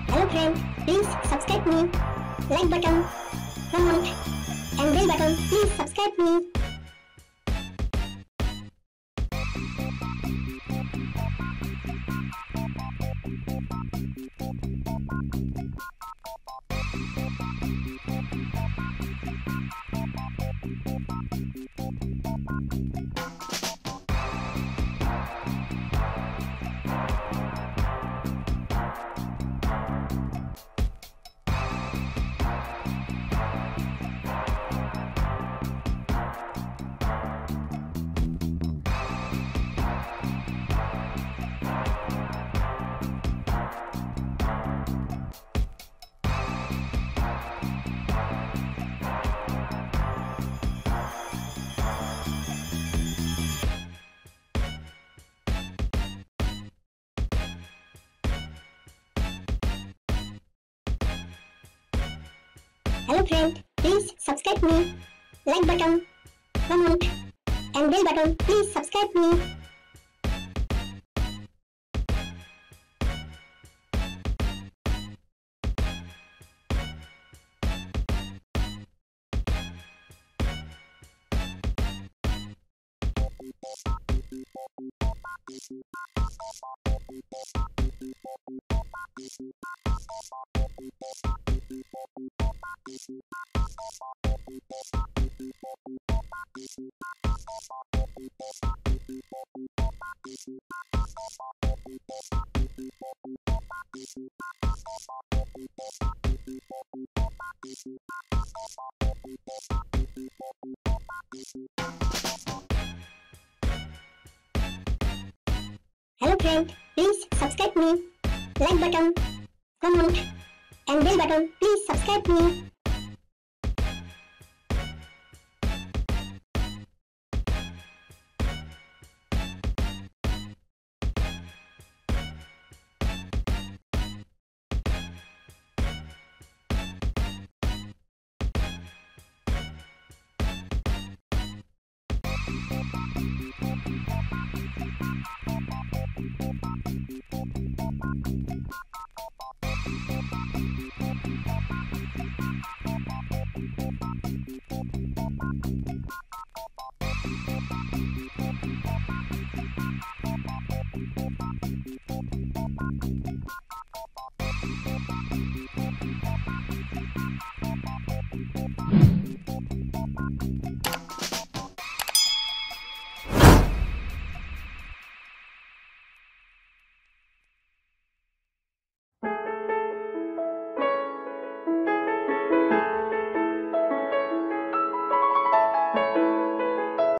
Hello friend, please subscribe me. Like button, comment and bell button. Please subscribe me. Hello friend, please subscribe me. Like button, comment and bell button. Please subscribe me. Hello friend, please subscribe me. Like button, comment and bell button. Please subscribe me.